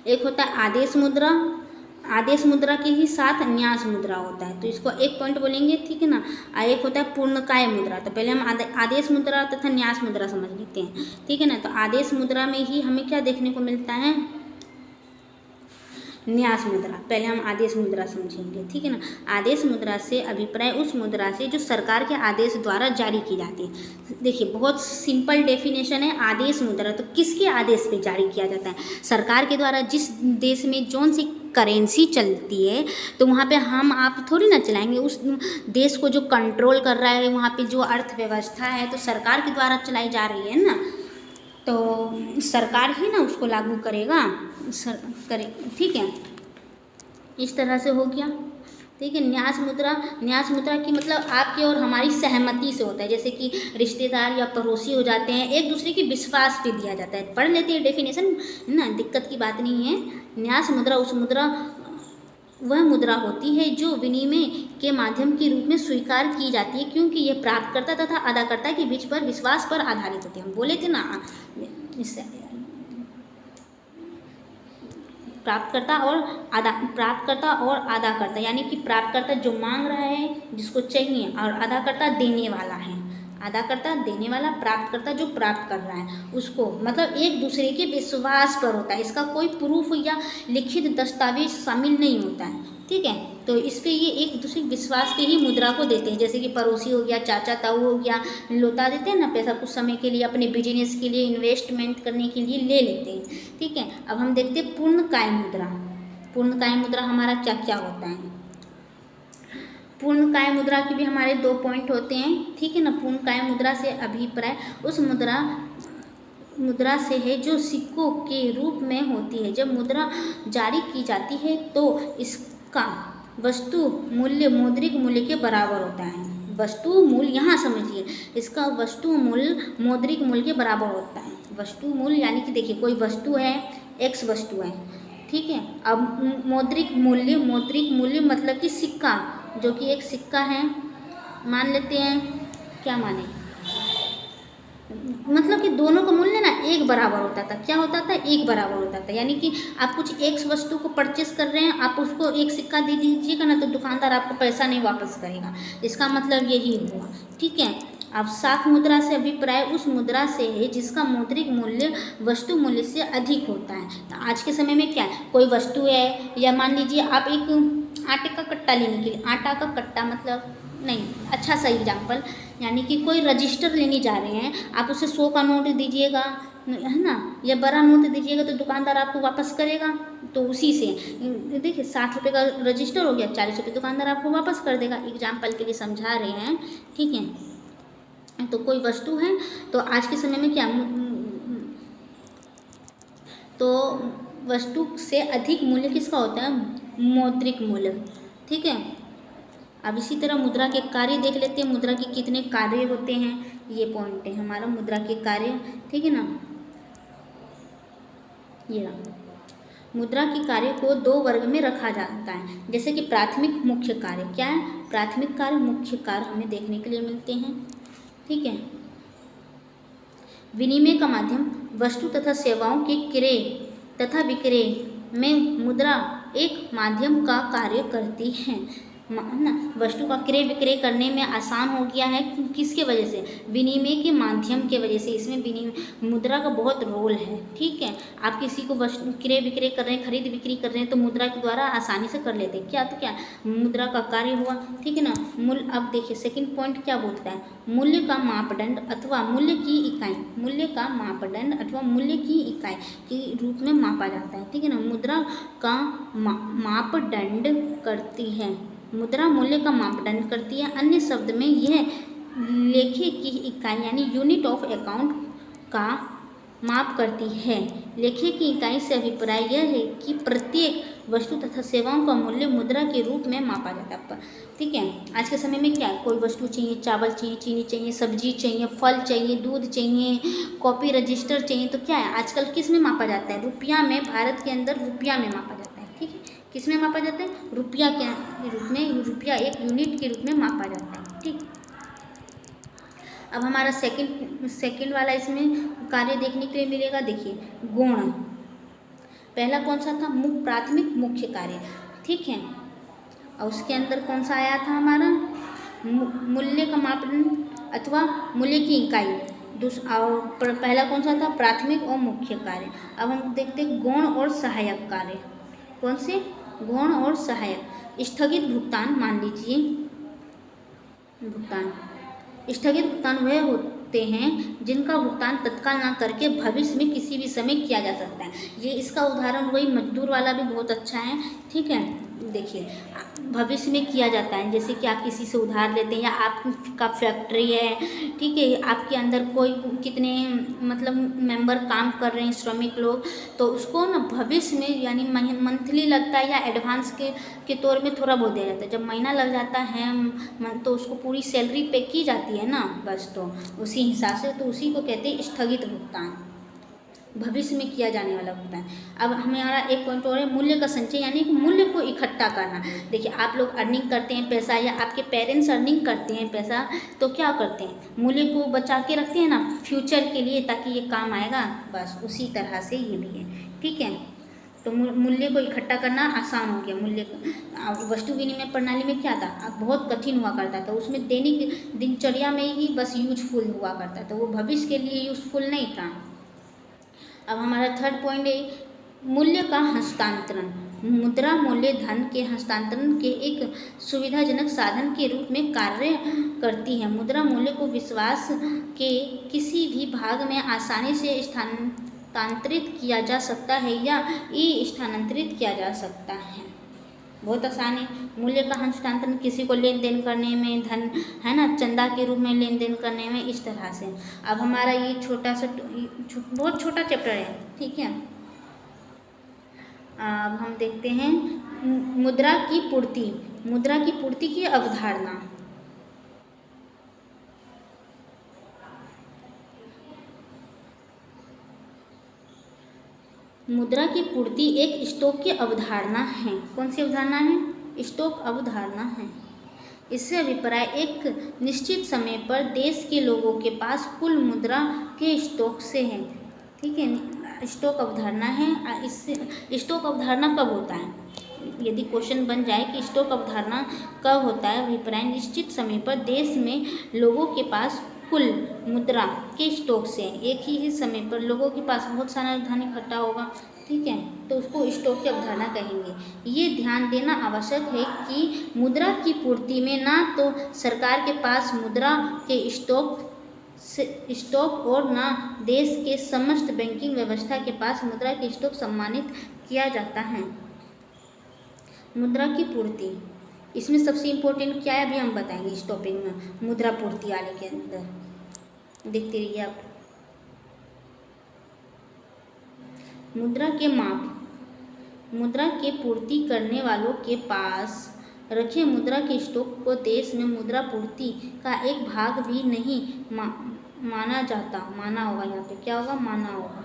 एक होता है आदेश मुद्रा। आदेश मुद्रा के ही साथ न्यास मुद्रा होता है, तो इसको एक पॉइंट बोलेंगे, ठीक है ना। एक होता है पूर्णकाय मुद्रा। तो पहले हम आदेश मुद्रा तथा न्यास मुद्रा समझ लेते हैं, ठीक है ना। तो आदेश मुद्रा में ही हमें क्या देखने को मिलता है, न्यास मुद्रा। पहले हम आदेश मुद्रा समझेंगे, ठीक है ना। आदेश मुद्रा से अभिप्राय उस मुद्रा से जो सरकार के आदेश द्वारा जारी की जाती है। देखिए बहुत सिंपल डेफिनेशन है आदेश मुद्रा। तो किसके आदेश पे जारी किया जाता है, सरकार के द्वारा। जिस देश में जौन सी करेंसी चलती है तो वहाँ पे हम आप थोड़ी ना चलाएंगे, उस देश को जो कंट्रोल कर रहा है, वहाँ पे जो अर्थव्यवस्था है तो सरकार के द्वारा चलाई जा रही है ना, तो सरकार ही ना उसको लागू करेगा, ठीक है। इस तरह से हो गया, ठीक है। न्यास मुद्रा की मतलब आपकी और हमारी सहमति से होता है। जैसे कि रिश्तेदार या पड़ोसी हो जाते हैं, एक दूसरे के विश्वास पे दिया जाता है। पढ़ लेते हैं डेफिनेशन ना, दिक्कत की बात नहीं है। न्यास मुद्रा वह मुद्रा होती है जो विनिमय के माध्यम के रूप में स्वीकार की जाती है, क्योंकि यह प्राप्तकर्ता तथा अदाकर्ता के बीच पर विश्वास पर आधारित होती है। हम बोले थे ना इससे प्राप्तकर्ता और अदाकर्ता, यानी कि प्राप्तकर्ता जो मांग रहा है जिसको चाहिए, और अदाकर्ता देने वाला है। अदाकर्ता देने वाला, प्राप्तकर्ता जो प्राप्त कर रहा है उसको, मतलब एक दूसरे के विश्वास पर होता है। इसका कोई प्रूफ या लिखित दस्तावेज शामिल नहीं होता है, ठीक है। तो इस पे ये एक दूसरे विश्वास पे ही मुद्रा को देते हैं। जैसे कि पड़ोसी हो गया, चाचा ताऊ हो गया, लौटा देते हैं ना पैसा कुछ समय के लिए, अपने बिजनेस के लिए, इन्वेस्टमेंट करने के लिए ले लेते हैं, ठीक है। अब हम देखते हैं पूर्णकाय मुद्रा। पूर्णकाय मुद्रा हमारा क्या क्या होता है। पूर्णकाय मुद्रा के भी हमारे 2 पॉइंट होते हैं, ठीक है ना। पूर्णकाय मुद्रा से अभिप्राय उस मुद्रा से है जो सिक्कों के रूप में होती है। जब मुद्रा जारी की जाती है तो इसका वस्तु मूल्य मौद्रिक मूल्य के बराबर होता है। वस्तु मूल्य, यहाँ समझिए, इसका वस्तु मूल्य मौद्रिक मूल्य के बराबर होता है। वस्तु मूल्य यानी कि देखिए कोई वस्तु है, एक्स वस्तु है, ठीक है। अब मौद्रिक मूल्य मतलब कि सिक्का, जो कि एक सिक्का है, मान लेते हैं, क्या माने, मतलब कि दोनों का मूल्य ना एक बराबर होता था। क्या होता था, एक बराबर होता था। यानी कि आप कुछ एक वस्तु को परचेस कर रहे हैं, आप उसको एक सिक्का दे दीजिएगा ना, तो दुकानदार आपको पैसा नहीं वापस करेगा। इसका मतलब यही हुआ, ठीक है। अब साख मुद्रा से अभिप्राय उस मुद्रा से है जिसका मौद्रिक मूल्य वस्तु मूल्य से अधिक होता है। आज के समय में क्या है, कोई वस्तु है, या मान लीजिए आप एक आटे का कट्टा लेने के लिए, आटा का कट्टा मतलब नहीं, अच्छा सा एग्जाम्पल, यानी कि कोई रजिस्टर लेने जा रहे हैं, आप उसे 100 का नोट दीजिएगा, है ना, या बड़ा नोट दीजिएगा, तो दुकानदार आपको वापस करेगा। तो उसी से देखिए 60 रुपये का रजिस्टर हो गया, 40 रुपये दुकानदार आपको वापस कर देगा। एग्जाम्पल के लिए समझा रहे हैं, ठीक है। तो कोई वस्तु है, तो आज के समय में क्या, तो वस्तु से अधिक मूल्य किसका होता है, मौद्रिक मूल्य, ठीक है। अब इसी तरह मुद्रा के कार्य देख लेते हैं। मुद्रा के कितने कार्य होते हैं, ये पॉइंट है हमारा मुद्रा के कार्य, ठीक है ना। ये रहा, मुद्रा के कार्य को 2 वर्ग में रखा जाता है। जैसे कि प्राथमिक मुख्य कार्य, क्या है, प्राथमिक कार्य मुख्य कार्य हमें देखने के लिए मिलते हैं, ठीक है। विनिमय का माध्यम, वस्तु तथा सेवाओं के क्रय तथा विक्रय में मुद्रा एक माध्यम का कार्य करती है। ना वस्तु का क्रय विक्रय करने में आसान हो गया है। किसके वजह से? विनिमय के माध्यम के वजह से। इसमें विनिमय मुद्रा का बहुत रोल है। ठीक है, आप किसी को वस्तु क्रय विक्रय कर रहे हैं, खरीद बिक्री कर रहे हैं, तो मुद्रा के द्वारा आसानी से कर लेते हैं। क्या तो क्या मुद्रा का कार्य हुआ। ठीक है ना। मूल्य, अब देखिए सेकंड पॉइंट क्या बोलता है, मूल्य का मापदंड अथवा मूल्य की इकाई, मूल्य का मापदंड अथवा मूल्य की इकाई के रूप में मापा जाता है। ठीक है ना। मुद्रा का मापदंड करती है, मुद्रा मूल्य का मापदंड करती है। अन्य शब्द में यह लेखे की इकाई यानी यूनिट ऑफ अकाउंट का माप करती है। लेखे की इकाई से अभिप्राय यह है कि प्रत्येक वस्तु तथा सेवाओं का मूल्य मुद्रा के रूप में मापा जाता है। ठीक है, आज के समय में क्या, कोई वस्तु चाहिए, चावल चाहिए, चीनी चाहिए, सब्जी चाहिए, फल चाहिए, दूध चाहिए, कॉपी रजिस्टर चाहिए, तो क्या है आजकल किस में मापा जाता है? रुपया में। भारत के अंदर रुपया में मापा जाता है। ठीक है, किस में मापा जाता है? रुपया के रूप में। रुपया एक यूनिट के रूप में मापा जाता है। ठीक, अब हमारा सेकंड वाला इसमें कार्य देखने के लिए मिलेगा। देखिए गुण, पहला कौन सा था? प्राथमिक मुख्य कार्य। ठीक है, और उसके अंदर कौन सा आया था हमारा? मूल्य का मापदंड अथवा मूल्य की इकाई। और पहला कौन सा था? प्राथमिक और मुख्य कार्य। अब हम देखते हैं गौण और सहायक कार्य। कौन से? गौण और सहायक। स्थगित भुगतान, मान लीजिए भुगतान, स्थगित भुगतान वह होते हैं जिनका भुगतान तत्काल ना करके भविष्य में किसी भी समय किया जा सकता है। ये इसका उदाहरण वही मजदूर वाला भी बहुत अच्छा है। ठीक है, देखिए भविष्य में किया जाता है, जैसे कि आप किसी से उधार लेते हैं या आपका फैक्ट्री है। ठीक है, आपके अंदर कोई कितने मतलब मेंबर काम कर रहे हैं, श्रमिक लोग, तो उसको ना भविष्य में यानी मंथली लगता है या एडवांस के तौर में थोड़ा बहुत दिया जाता है। जब महीना लग जाता है तो उसको पूरी सैलरी पे की जाती है ना, बस तो उसी हिसाब से, तो उसी को कहते हैं स्थगित भुगतान, भविष्य में किया जाने वाला भुगतान। अब हमारा एक पॉइंट और है मूल्य का संचय, यानी कि मूल्य को इकट्ठा करना। देखिए आप लोग अर्निंग करते हैं पैसा, या आपके पेरेंट्स अर्निंग करते हैं पैसा, तो क्या करते हैं? मूल्य को बचा के रखते हैं ना फ्यूचर के लिए, ताकि ये काम आएगा। बस उसी तरह से ये भी है। ठीक है, तो मूल्य को इकट्ठा करना आसान हो गया। मूल्य वस्तु विनिमय प्रणाली में क्या था? बहुत कठिन हुआ करता था, उसमें दैनिक दिनचर्या में ही बस यूजफुल हुआ करता था, वो भविष्य के लिए यूजफुल नहीं था। अब हमारा थर्ड पॉइंट है मूल्य का हस्तांतरण। मुद्रा मूल्य धन के हस्तांतरण के एक सुविधाजनक साधन के रूप में कार्य करती है। मुद्रा मूल्य को विश्वास के किसी भी भाग में आसानी से स्थानांतरित किया जा सकता है या स्थानांतरित किया जा सकता है। बहुत आसान है। मूल्य का हस्तांतरण किसी को लेन देन करने में, धन है ना, चंदा के रूप में लेन देन करने में, इस तरह से। अब हमारा ये छोटा सा बहुत छोटा चैप्टर है। ठीक है, अब हम देखते हैं मुद्रा की पूर्ति। मुद्रा की पूर्ति की अवधारणा। मुद्रा की पूर्ति एक स्टॉक की अवधारणा है। कौन सी अवधारणा है? स्टॉक अवधारणा है। इससे अभिप्राय एक निश्चित समय पर देश के लोगों के पास कुल मुद्रा के स्टॉक से है। ठीक है, स्टॉक अवधारणा है। इससे स्टॉक अवधारणा कब होता है? यदि क्वेश्चन बन जाए कि स्टॉक अवधारणा कब होता है, अभिप्राय निश्चित समय पर देश में लोगों के पास कुल मुद्रा के स्टॉक से, एक ही समय पर लोगों के पास बहुत सारा धन इकट्ठा होगा। ठीक है, तो उसको स्टॉक की अवधारणा कहेंगे। ये ध्यान देना आवश्यक है कि मुद्रा की पूर्ति में ना तो सरकार के पास मुद्रा के स्टॉक और ना देश के समस्त बैंकिंग व्यवस्था के पास मुद्रा के स्टॉक सम्मानित किया जाता है। मुद्रा की पूर्ति, इसमें सबसे इम्पोर्टेंट क्या है अभी हम बताएंगे इस टॉपिक में। मुद्रा पूर्ति वाले के अंदर देखते रहिए आप। मुद्रा के माप। मुद्रा के पूर्ति करने वालों के पास रखे मुद्रा के स्टॉक को देश में मुद्रा पूर्ति का एक भाग भी नहीं माना जाता। माना होगा, यहाँ पे क्या होगा? माना होगा।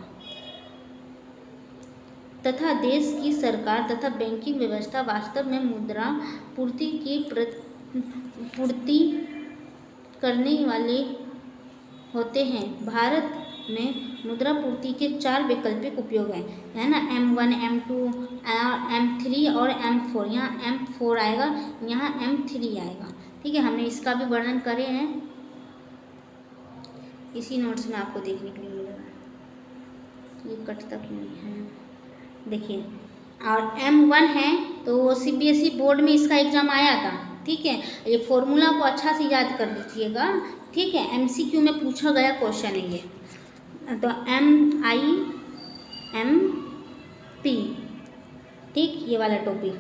तथा देश की सरकार तथा बैंकिंग व्यवस्था वास्तव में मुद्रा पूर्ति की पूर्ति करने वाले होते हैं। भारत में मुद्रा पूर्ति के 4 वैकल्पिक उपयोग हैं, है ना, M1, M2, M3 और M4। यहाँ M4 आएगा, यहाँ M3 आएगा। ठीक है, हमने इसका भी वर्णन करे हैं, इसी नोट्स में आपको देखने के लिए मिलेगा। ये कटता क्यों नहीं है, देखिए। और M1 है तो CBSE बोर्ड में इसका एग्ज़ाम आया था। ठीक है, ये फॉर्मूला को अच्छा से याद कर लीजिएगा। ठीक है, MCQ में पूछा गया क्वेश्चन है ये। तो MIMP, ठीक, ये वाला टॉपिक।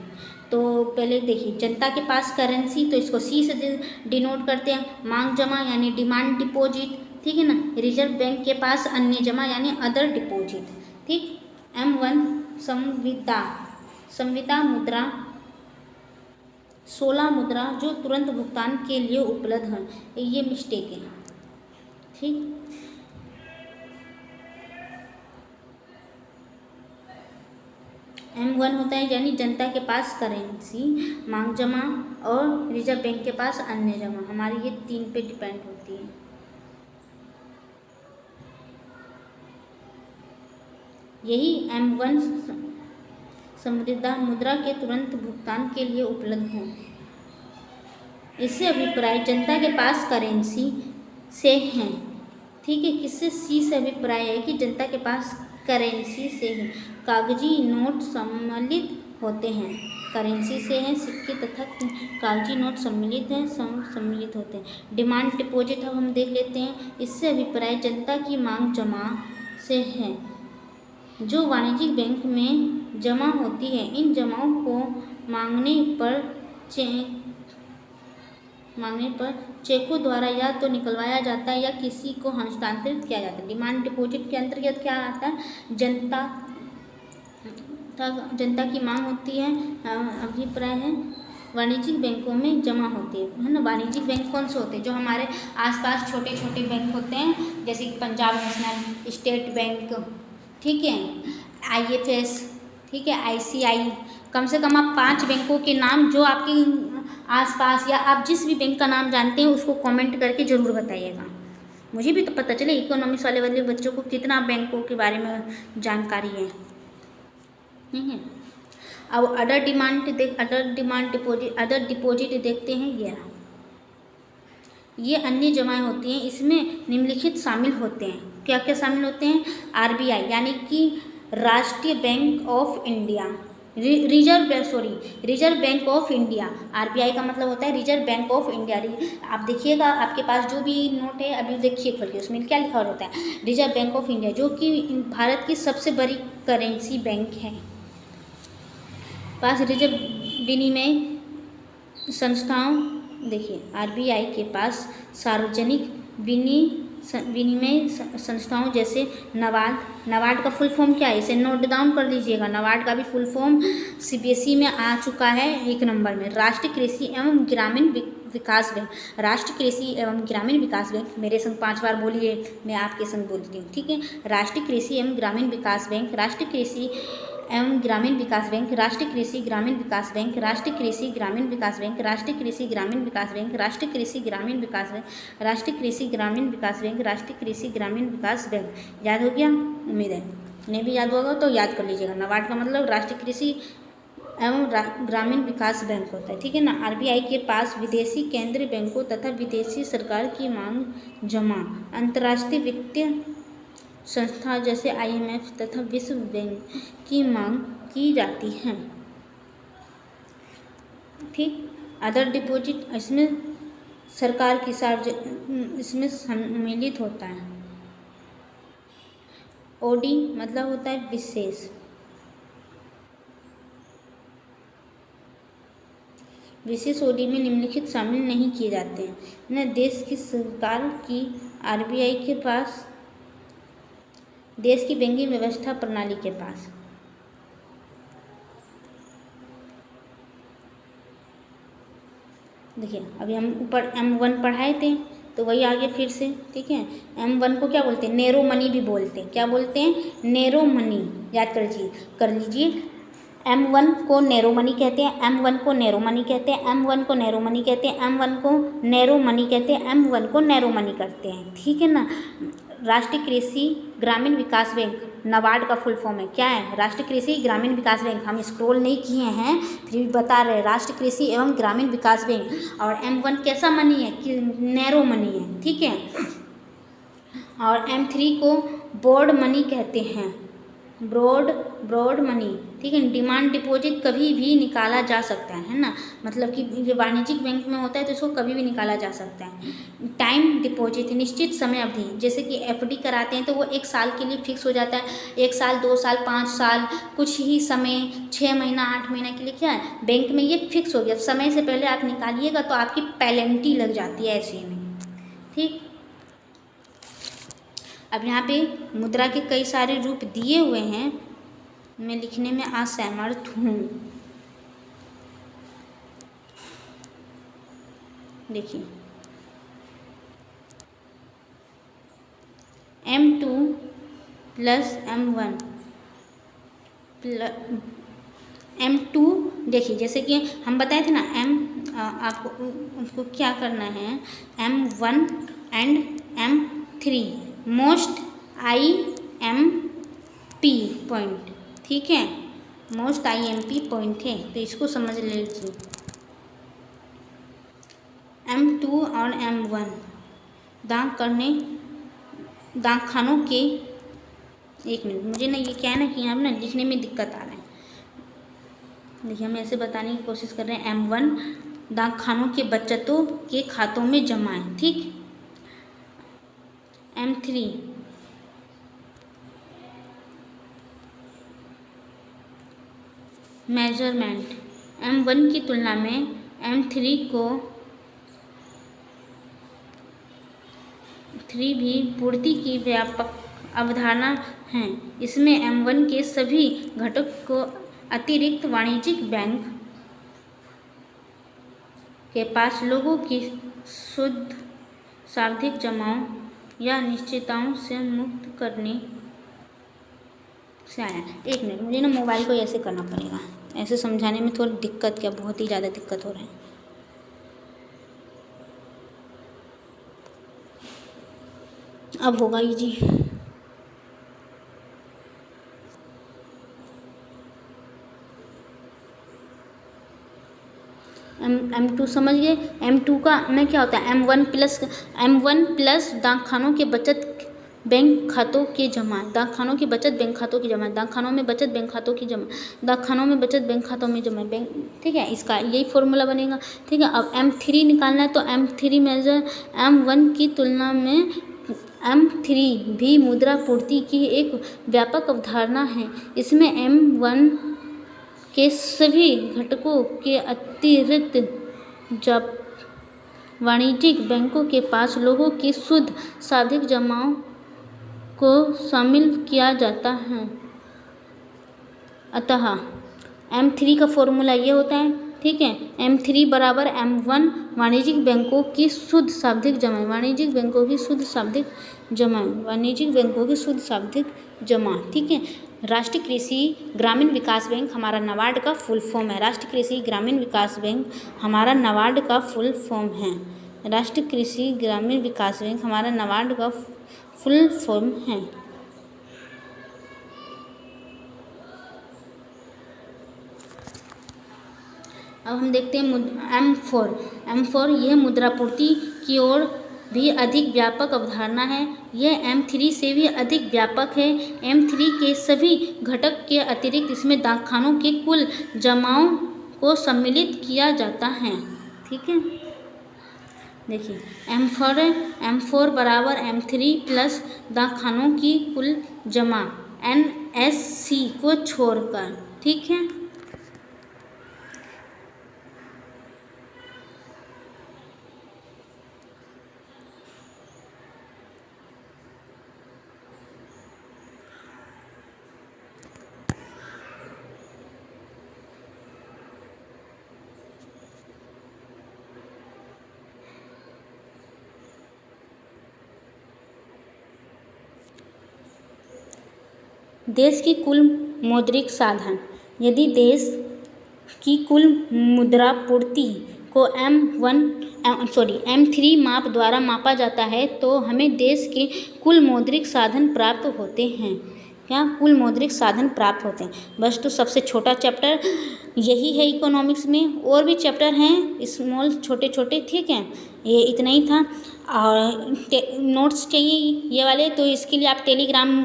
तो पहले देखिए, जनता के पास करेंसी, तो इसको C से डिनोट करते हैं। मांग जमा यानी डिमांड डिपॉजिट, ठीक है ना। रिजर्व बैंक के पास अन्य जमा यानी अदर डिपॉजिट। ठीक। M1 संविदा मुद्रा, 16 मुद्रा जो तुरंत भुगतान के लिए उपलब्ध हैं, ये मिस्टेक है। ठीक। M1 होता है यानी जनता के पास करेंसी, मांग जमा और रिजर्व बैंक के पास अन्य जमा, हमारी ये 3 पे डिपेंड होती है। यही M1 संविदा मुद्रा के तुरंत भुगतान के लिए उपलब्ध हों। इससे अभिप्राय जनता के पास करेंसी से हैं। ठीक है, किससे? C से अभिप्राय है कि जनता के पास करेंसी से है, कागजी नोट सम्मिलित होते हैं। करेंसी से हैं सिक्के तथा कागजी नोट सम्मिलित होते हैं। डिमांड डिपॉजिट अब हम देख लेते हैं। इससे अभिप्राय जनता की मांग जमा से है, जो वाणिज्यिक बैंक में जमा होती है। इन जमाओं को मांगने पर चेकों द्वारा या तो निकलवाया जाता है या किसी को हस्तांतरित किया जाता है। डिमांड डिपॉजिट के अंतर्गत क्या आता है? जनता की मांग होती है, अभिप्राय है, वाणिज्यिक बैंकों में जमा होती है ना। वाणिज्यिक बैंक कौन से होते हैं? जो हमारे आसपास छोटे छोटे बैंक होते हैं, जैसे कि पंजाब नेशनल, स्टेट बैंक, ठीक है, IFS, ठीक है, ICI। कम से कम आप 5 बैंकों के नाम जो आपके आसपास या आप जिस भी बैंक का नाम जानते हैं उसको कमेंट करके ज़रूर बताइएगा, मुझे भी तो पता चले इकोनॉमिक्स वाले बच्चों को कितना बैंकों के बारे में जानकारी है। ठीक है, अब अदर डिपॉजिट देखते हैं। ये अन्य जमाएं होती हैं, इसमें निम्नलिखित शामिल होते हैं। क्या क्या शामिल होते हैं? RBI यानी कि राष्ट्रीय bank of India, reserve bank of India. RBI का मतलब होता है रिजर्व बैंक ऑफ इंडिया। आप देखिएगा, आपके पास जो भी नोट है अभी देखिए खोल के, उसमें क्या लिखा होता है? रिजर्व बैंक ऑफ इंडिया, जो कि भारत की सबसे बड़ी करेंसी बैंक है। पास रिजर्व विनिमय संस्थाओं, देखिए RBI के पास सार्वजनिक विनिमय संस्थाओं जैसे नबार्ड का फुल फॉर्म क्या है? इसे नोट डाउन कर लीजिएगा। नबार्ड का भी फुल फॉर्म CBSE में आ चुका है 1 नंबर में। राष्ट्रीय कृषि एवं ग्रामीण विकास बैंक, राष्ट्रीय कृषि एवं ग्रामीण विकास बैंक। मेरे संग 5 बार बोलिए, मैं आपके संग बोलती हूँ। ठीक है, राष्ट्रीय कृषि एवं ग्रामीण विकास बैंक, राष्ट्रीय कृषि एवं ग्रामीण विकास बैंक, राष्ट्रीय कृषि ग्रामीण विकास बैंक, राष्ट्रीय कृषि ग्रामीण विकास बैंक, राष्ट्रीय कृषि ग्रामीण विकास बैंक, राष्ट्रीय कृषि ग्रामीण विकास बैंक, राष्ट्रीय कृषि ग्रामीण विकास बैंक, राष्ट्रीय कृषि ग्रामीण विकास बैंक। याद हो गया? उम्मीद है नहीं भी याद होगा तो याद कर लीजिएगा। नबार्ड का मतलब राष्ट्रीय कृषि एवं ग्रामीण विकास बैंक होता है। ठीक है ना। RBI के पास विदेशी केंद्रीय बैंकों तथा विदेशी सरकार की मांग जमा, अंतर्राष्ट्रीय वित्तीय संस्था जैसे IMF तथा विश्व बैंक की मांग की जाती है। ठीक। अदर डिपॉजिट, इसमें सरकार की इसमें सम्मिलित होता है। OD मतलब होता है विशेष, OD में निम्नलिखित शामिल नहीं किए जाते हैं ना। देश की सरकार की RBI के पास, देश की बैंकिंग व्यवस्था प्रणाली के पास। देखिए अभी हम ऊपर M1 पढ़ाए थे तो वही आगे फिर से। ठीक है, M1 को क्या बोलते हैं? नैरो मनी भी बोलते हैं। क्या बोलते हैं? Narrow money. याद कर लीजिए। M1 को नैरो मनी कहते हैं, M1 को नैरो मनी कहते हैं, M1 को नैरो मनी कहते हैं, M1 को नैरो मनी कहते हैं, M1 को नैरो मनी करते हैं। ठीक है ना। राष्ट्रीय कृषि ग्रामीण विकास बैंक नाबार्ड का फुल फॉर्म है। क्या है? राष्ट्रीय कृषि ग्रामीण विकास बैंक। हम स्क्रॉल नहीं किए हैं फिर भी बता रहे हैं, राष्ट्रीय कृषि एवं ग्रामीण विकास बैंक। और M1 कैसा मनी है कि नैरो मनी है, ठीक है। और M3 को बोर्ड मनी कहते हैं, ब्रॉड मनी, ठीक है। डिमांड डिपॉजिट कभी भी निकाला जा सकता है ना, मतलब कि ये वाणिज्यिक बैंक में होता है तो इसको कभी भी निकाला जा सकता है। टाइम डिपॉजिट निश्चित समय अवधि, जैसे कि FD कराते हैं तो वो 1 साल के लिए फिक्स हो जाता है, 1 साल 2 साल 5 साल कुछ ही समय, 6 महीना 8 महीना के लिए क्या है बैंक में ये फिक्स हो गया। समय से पहले आप निकालिएगा तो आपकी पेनल्टी लग जाती है ऐसे में, ठीक। अब यहाँ पे मुद्रा के कई सारे रूप दिए हुए हैं, मैं लिखने में असमर्थ हूँ। देखिए M2 प्लस M1 M2, देखिए जैसे कि हम बताए थे ना आपको उनको क्या करना है, M1 and M3 most IMP point, ठीक है, मोस्ट IMP पॉइंट है तो इसको समझ लीजिए। M2 और M1 दाग खानों के, एक मिनट, मुझे ना ये क्या है ना कि यहाँ ना लिखने में दिक्कत आ रहा है। देखिए हम ऐसे बताने की कोशिश कर रहे हैं, M1 दाग खानों के बचतों के खातों में जमा है, ठीक। M3 मेजरमेंट, M1 की तुलना में M3 को भी पूर्ति की व्यापक अवधारणा है। इसमें M1 के सभी घटक को अतिरिक्त वाणिज्यिक बैंक के पास लोगों की शुद्ध सावधिक जमाओं या निश्चितताओं से मुक्त करने से आया। एक मिनट, मुझे ना मोबाइल को ऐसे करना पड़ेगा, ऐसे समझाने में थोड़ी दिक्कत, क्या बहुत ही ज़्यादा दिक्कत हो रहा है। अब होगा ये जी। M2 समझ गए। M2 का में क्या होता है, M1 प्लस दाग खानों के बचत बैंक खातों के जमा, दाग खानों की बचत बैंक खातों की जमा, दाग खानों में बचत बैंक खातों की जमा, दाग खानों में बचत बैंक खातों में जमा बैंक, ठीक है। इसका यही फॉर्मूला बनेगा, ठीक है। अब M3 निकालना है तो M3 मेजर M1 की तुलना में M3 भी मुद्रा पूर्ति की एक व्यापक अवधारणा है। इसमें M1 के सभी घटकों के अतिरिक्त जब वाणिज्यिक बैंकों के पास लोगों की शुद्ध सावधिक जमाओं को शामिल किया जाता है। अतः M3 का फॉर्मूला ये होता है, ठीक है। M3 बराबर M1 वाणिज्यिक बैंकों की शुद्ध शाब्दिक जमा, वाणिज्यिक बैंकों की शुद्ध शाब्दिक जमा, वाणिज्यिक बैंकों की शुद्ध शाब्दिक जमा, ठीक है। राष्ट्रीय कृषि ग्रामीण विकास बैंक हमारा नाबार्ड का फुल फॉर्म है। राष्ट्रीय कृषि ग्रामीण विकास बैंक हमारा नाबार्ड का फुल फॉर्म है। राष्ट्रीय कृषि ग्रामीण विकास बैंक हमारा नाबार्ड का फुल फॉर्म है। अब हम देखते हैं M4 यह मुद्रापूर्ति की ओर भी अधिक व्यापक अवधारणा है। यह M3 से भी अधिक व्यापक है। M3 के सभी घटक के अतिरिक्त इसमें दाग खानों के कुल जमाओं को सम्मिलित किया जाता है, ठीक है। देखिए M4 बराबर M3 प्लस दाग खानों की कुल जमा NSC को छोड़कर, ठीक है। देश की कुल मौद्रिक साधन, यदि देश की कुल मुद्रा पूर्ति को M3 माप द्वारा मापा जाता है तो हमें देश के कुल मौद्रिक साधन प्राप्त होते हैं। क्या? कुल मौद्रिक साधन प्राप्त होते हैं। बस तो सबसे छोटा चैप्टर यही है इकोनॉमिक्स में, और भी चैप्टर हैं स्मॉल छोटे छोटे, ठीक है। ये इतना ही था। और नोट्स चाहिए ये वाले, तो इसके लिए आप टेलीग्राम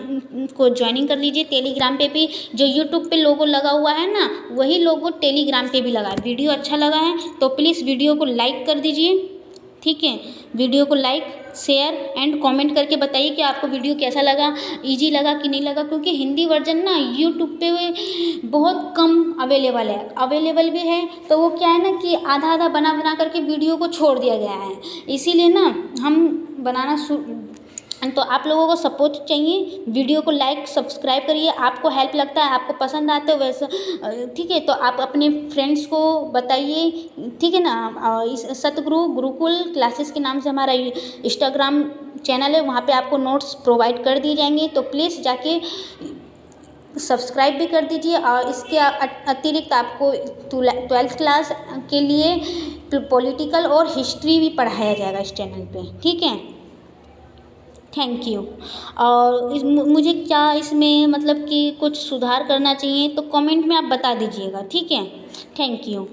को ज्वाइनिंग कर लीजिए। टेलीग्राम पे भी जो यूट्यूब पे लोगो लगा हुआ है ना, वही लोगो टेलीग्राम पे भी लगा है। वीडियो अच्छा लगा है तो प्लीज़ वीडियो को लाइक कर दीजिए, ठीक है। वीडियो को लाइक, शेयर एंड कमेंट करके बताइए कि आपको वीडियो कैसा लगा, इजी लगा कि नहीं लगा। क्योंकि हिंदी वर्जन ना यूट्यूब पे बहुत कम अवेलेबल भी है, तो वो क्या है ना कि आधा आधा बना करके वीडियो को छोड़ दिया गया है। इसीलिए ना हम बनाना तो आप लोगों को सपोर्ट चाहिए। वीडियो को लाइक सब्सक्राइब करिए, आपको हेल्प लगता है, आपको पसंद आते हो वैसे, ठीक है। तो आप अपने फ्रेंड्स को बताइए, ठीक है ना। और इस सतगुरु गुरुकुल क्लासेस के नाम से हमारा इंस्टाग्राम चैनल है, वहाँ पे आपको नोट्स प्रोवाइड कर दिए जाएंगे, तो प्लीज़ जाके सब्सक्राइब भी कर दीजिए। और इसके अतिरिक्त आपको 12th क्लास के लिए पॉलिटिकल और हिस्ट्री भी पढ़ाया जाएगा इस चैनल पे, ठीक है। Thank you. और मुझे क्या इसमें मतलब कि कुछ सुधार करना चाहिए तो कमेंट में आप बता दीजिएगा, ठीक है। Thank you.